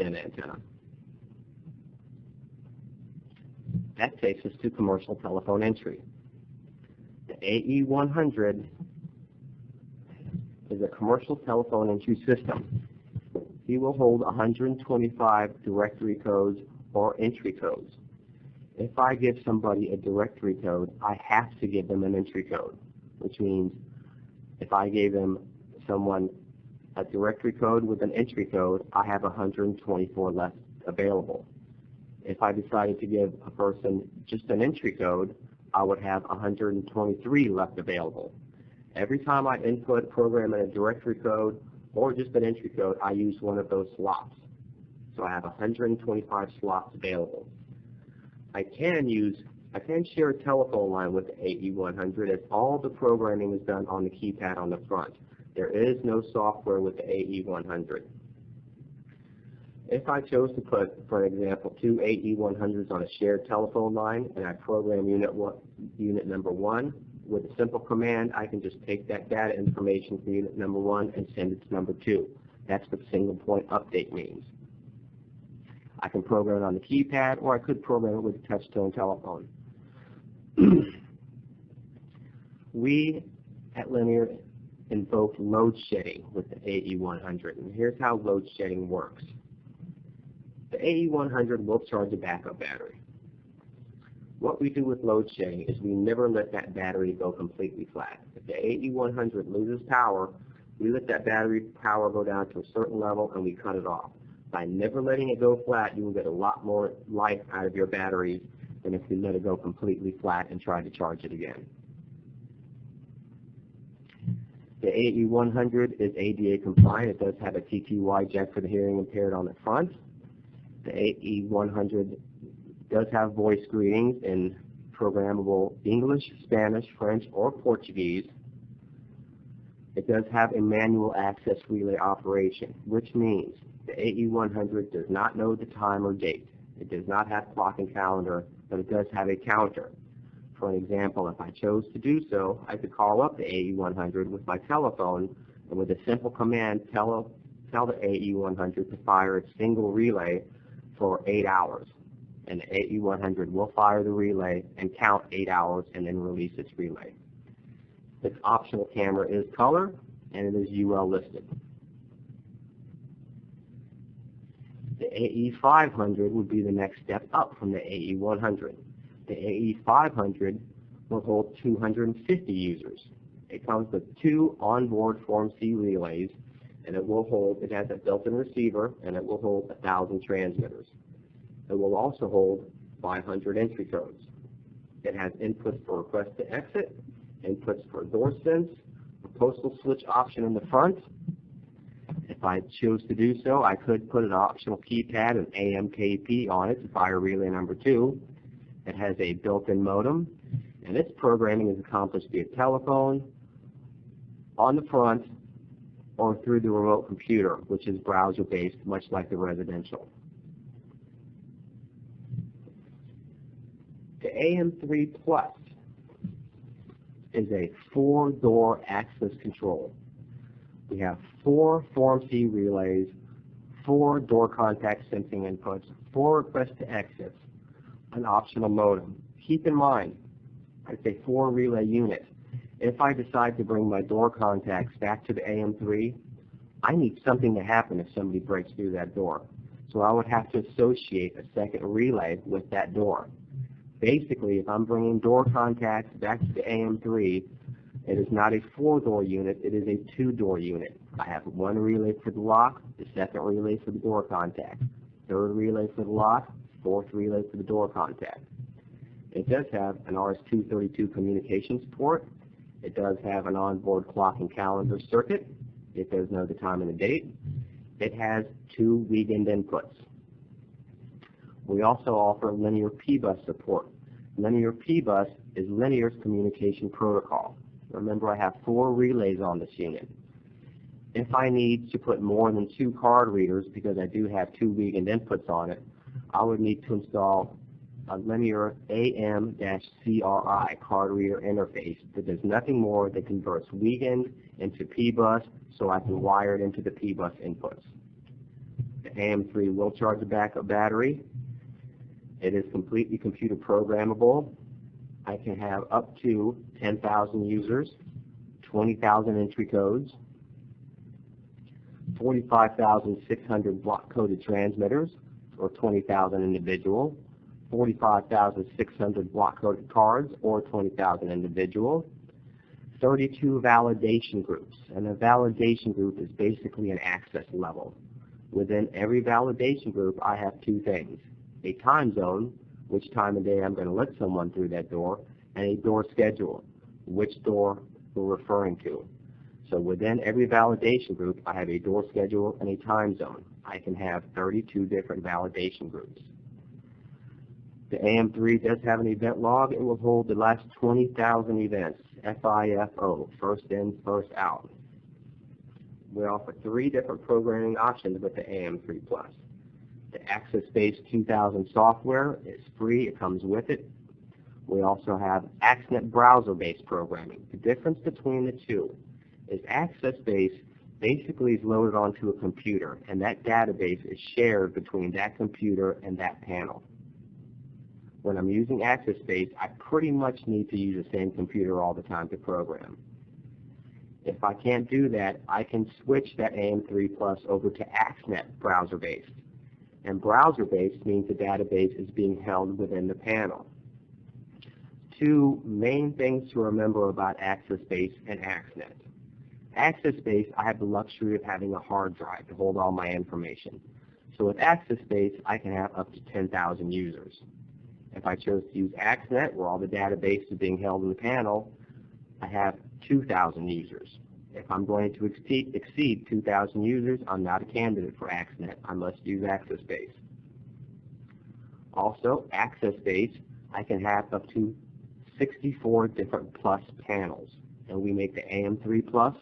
spin antenna. That takes us to commercial telephone entry. The AE100 is a commercial telephone entry system. He will hold 125 directory codes or entry codes. If I give somebody a directory code, I have to give them an entry code, which means if I gave someone a directory code with an entry code, I have 124 left available. If I decided to give a person just an entry code, I would have 123 left available. Every time I input program in a directory code or just an entry code, I use one of those slots. So I have 125 slots available. I can share a telephone line with the AE100 as all the programming is done on the keypad on the front. There is no software with the AE100. If I chose to put, for example, 2 AE100s on a shared telephone line and I program unit number 1, with a simple command, I can just take that data information from unit number 1 and send it to number 2. That's what single point update means. I can program it on the keypad, or I could program it with a touch-tone telephone. We at Linear invoke load shedding with the AE100, and here's how load shedding works. The AE100 will charge a backup battery. What we do with load shedding is we never let that battery go completely flat. If the AE100 loses power, we let that battery power go down to a certain level and we cut it off. By never letting it go flat, you will get a lot more life out of your batteries than if you let it go completely flat and try to charge it again. The AE100 is ADA compliant. It does have a TTY jack for the hearing impaired on the front. The AE100 does have voice greetings in programmable English, Spanish, French, or Portuguese. It does have a manual access relay operation, which means the AE100 does not know the time or date. It does not have clock and calendar, but it does have a counter. For an example, if I chose to do so, I could call up the AE100 with my telephone and with a simple command tell the AE100 to fire its single relay for 8 hours. And the AE100 will fire the relay and count 8 hours and then release its relay. Its optional camera is color and it is UL listed. The AE500 would be the next step up from the AE100. The AE500 will hold 250 users. It comes with 2 onboard Form C relays, and it has a built-in receiver, and it will hold 1,000 transmitters. It will also hold 500 entry codes. It has inputs for request to exit, inputs for door sense, a postal switch option in the front. If I chose to do so, I could put an optional keypad and AMKP on it to fire relay number 2. It has a built-in modem, and its programming is accomplished via telephone, on the front, or through the remote computer, which is browser-based, much like the residential. The AM3 Plus is a 4-door access control. We have 4 Form C relays, 4 door contact sensing inputs, 4 request to exits, an optional modem. Keep in mind, it's a 4 relay unit. If I decide to bring my door contacts back to the AM3, I need something to happen if somebody breaks through that door. So I would have to associate a second relay with that door. Basically, if I'm bringing door contacts back to the AM3, it is not a 4-door unit, it is a 2-door unit. I have 1 relay for the lock, the second relay for the door contact, 3rd relay for the lock, 4th relay for the door contact. It does have an RS-232 communications port. It does have an onboard clock and calendar circuit. It does know the time and the date. It has 2 weekend inputs. We also offer linear P-bus support. Linear P-bus is Linear's communication protocol. Remember, I have 4 relays on this unit. If I need to put more than 2 card readers, because I do have 2 weekend inputs on it, I would need to install a Linear AM-CRI card reader interface that does nothing more than converts weekend into P-bus so I can wire it into the P-bus inputs. The AM3 will charge a backup battery. It is completely computer programmable. I can have up to 10,000 users, 20,000 entry codes, 45,600 block-coded transmitters, or 20,000 individual, 45,600 block-coded cards, or 20,000 individual, 32 validation groups. And a validation group is basically an access level. Within every validation group, I have two things: a time zone, which time of day I'm going to let someone through that door, and a door schedule, which door we're referring to. So within every validation group, I have a door schedule and a time zone. I can have 32 different validation groups. The AM3 does have an event log. It will hold the last 20,000 events, FIFO, first in, first out. We offer 3 different programming options with the AM3 Plus. The AccessBase 2000 software is free. It comes with it. We also have AXNET browser-based programming. The difference between the two is AccessBase basically is loaded onto a computer, and that database is shared between that computer and that panel. When I'm using AccessBase, I pretty much need to use the same computer all the time to program. If I can't do that, I can switch that AM3 Plus over to AXNET browser-based. And browser-based means the database is being held within the panel. 2 main things to remember about AccessBase and AXNET. AccessBase, I have the luxury of having a hard drive to hold all my information. So with AccessBase, I can have up to 10,000 users. If I chose to use AXNET, where all the database is being held in the panel, I have 2,000 users. If I'm going to exceed 2,000 users, I'm not a candidate for AXNET. I must use AccessBase. Also, AccessBase, I can have up to 64 different plus panels. And we make the AM3 Plus,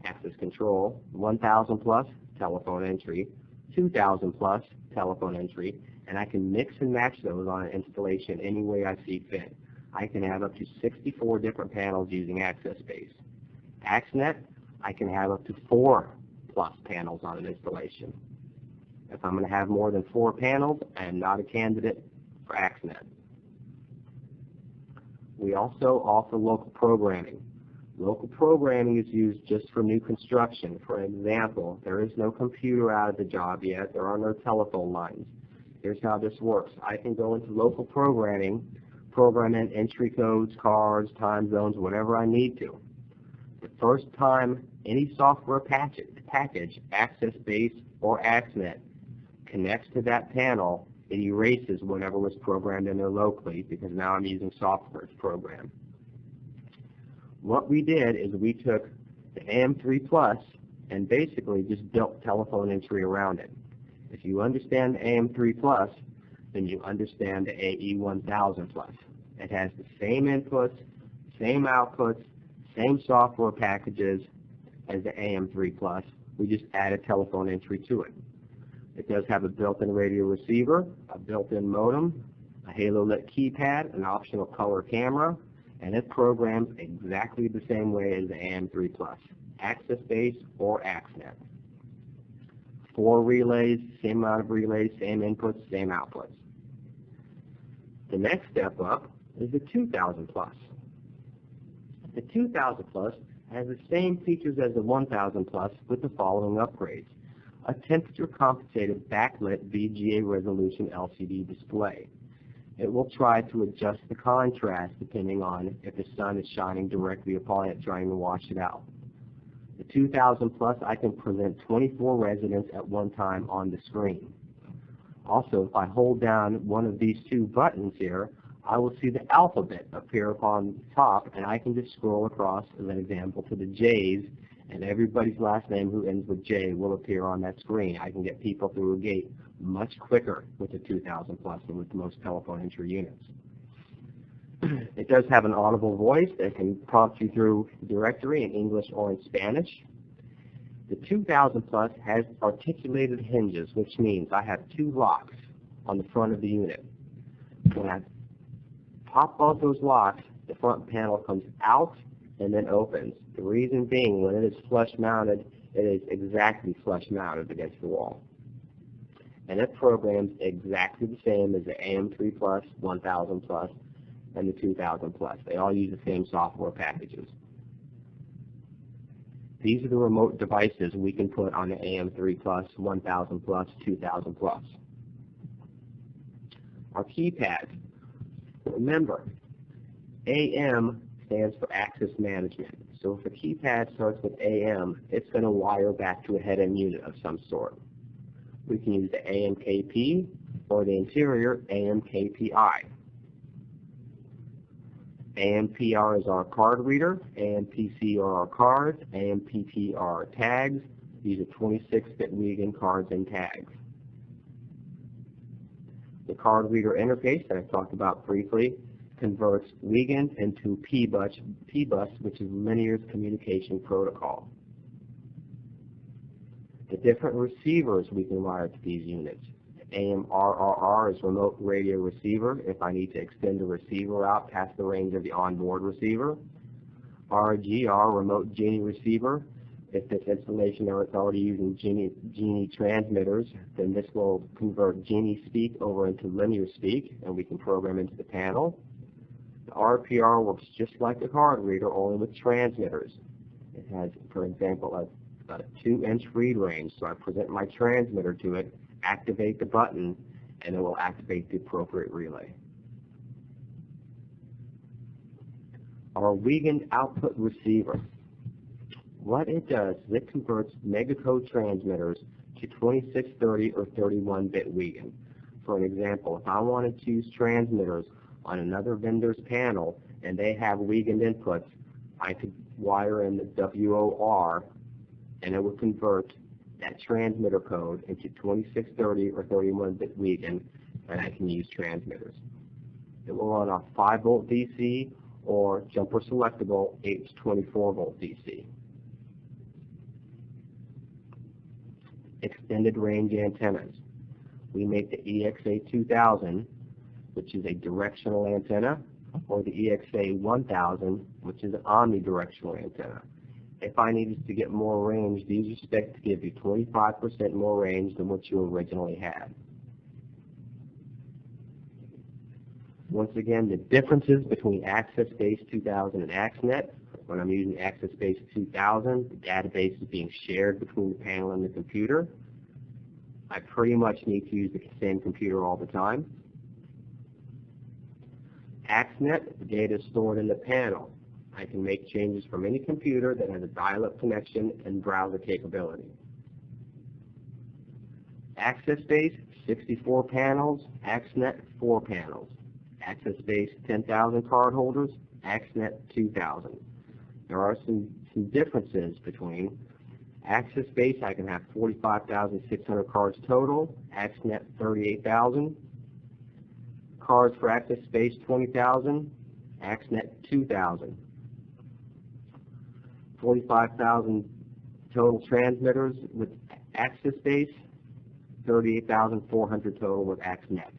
access control, 1,000 plus, telephone entry, 2,000 plus, telephone entry, and I can mix and match those on an installation any way I see fit. I can have up to 64 different panels using AccessBase. AXNET, I can have up to 4 plus panels on an installation. If I'm going to have more than 4 panels, I am not a candidate for AXNET. We also offer local programming. Local programming is used just for new construction. For example, there is no computer out of the job yet. There are no telephone lines. Here's how this works. I can go into local programming, program in entry codes, cards, time zones, whatever I need to. The first time any software package, AccessBase or AXNET, connects to that panel, it erases whatever was programmed in there locally, because now I'm using software to program. What we did is we took the AM3 Plus and basically just built telephone entry around it. If you understand the AM3 Plus, then you understand the AE1000 Plus. It has the same inputs, same outputs, same software packages as the AM3 Plus. We just added telephone entry to it. It does have a built-in radio receiver, a built-in modem, a halo-lit keypad, an optional color camera, and it programs exactly the same way as the AM3 Plus, AccessBase or AXNET. 4 relays, same amount of relays, same inputs, same outputs. The next step up is the 2000 Plus. The 2000 Plus has the same features as the 1000 Plus with the following upgrades: a temperature-compensated backlit VGA resolution LCD display. It will try to adjust the contrast depending on if the sun is shining directly upon it, trying to wash it out. The 2000 Plus, I can present 24 residents at one time on the screen. Also, if I hold down one of these 2 buttons here, I will see the alphabet appear upon the top, and I can just scroll across, as an example, to the J's, and everybody's last name who ends with J will appear on that screen. I can get people through a gate much quicker with the 2000 Plus than with most telephone entry units. It does have an audible voice that can prompt you through the directory in English or in Spanish. The 2000 Plus has articulated hinges, which means I have 2 locks on the front of the unit. When I pop both those locks, the front panel comes out and then opens. The reason being, when it is flush mounted, it is exactly flush mounted against the wall. and it programs exactly the same as the AM3 Plus, 1000 Plus, and the 2000 Plus. They all use the same software packages. These are the remote devices we can put on the AM3 Plus, 1000 Plus, 2000 Plus. Our keypads. Remember, AM stands for access management. So if the keypad starts with AM, it's going to wire back to a head-end unit of some sort. We can use the AMKP or the interior AMKPI. AMPR is our card reader, AMPC are our cards, AMPT are our tags. These are 26-bit Wiegand cards and tags. The card reader interface that I talked about briefly converts Wiegand into P-bus, which is Linear Communication Protocol. The different receivers we can wire to these units. AMRRR is remote radio receiver if I need to extend the receiver out past the range of the onboard receiver. RGR, remote Genie receiver. If this installation is already using Genie transmitters, then this will convert Genie speak over into linear speak, and we can program into the panel. The RPR works just like the card reader, only with transmitters. It has, for example, a 2-inch read range, so I present my transmitter to it, activate the button, and it will activate the appropriate relay. Our Wiegand output receiver. What it does is it converts megacode transmitters to 2630 or 31-bit Wiegand. For an example, if I wanted to use transmitters on another vendor's panel and they have Wiegand inputs, I could wire in the WOR and it would convert that transmitter code into 2630 or 31-bit Wiegand, and I can use transmitters. It will run off 5-volt DC or jumper selectable H24-volt DC. Extended range antennas. We make the EXA2000, which is a directional antenna, or the EXA1000, which is an omnidirectional antenna. If I needed to get more range, these are spec'd to give you 25% more range than what you originally had. Once again, the differences between AccessBase 2000 and AXNET. When I'm using AccessBase 2000, the database is being shared between the panel and the computer. I pretty much need to use the same computer all the time. AXNET, the data is stored in the panel. I can make changes from any computer that has a dial-up connection and browser capability. AccessBase, 64 panels, AXNET, 4 panels. AccessBase, 10,000 cardholders, AXNET, 2,000. There are some differences between AccessBase. I can have 45,600 cards total, AXNET, 38,000. Cards for AccessBase, 20,000, AXNET, 2,000. 45,000 total transmitters with AccessBase, 38,400 total with AXNET.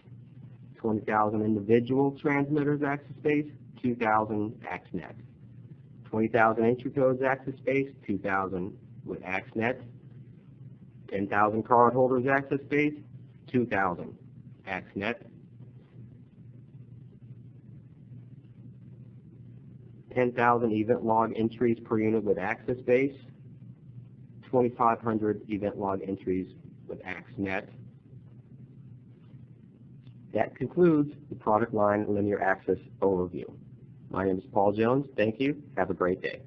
20,000 individual transmitters AccessBase, 2,000 AXNET. 20,000 entry codes AccessBase, 2,000 with AXNET. 10,000 cardholders AccessBase, 2,000 AXNET. 10,000 event log entries per unit with AccessBase, 2,500 event log entries with AXNET. That concludes the product line linear access overview. My name is Paul Jones. Thank you. Have a great day.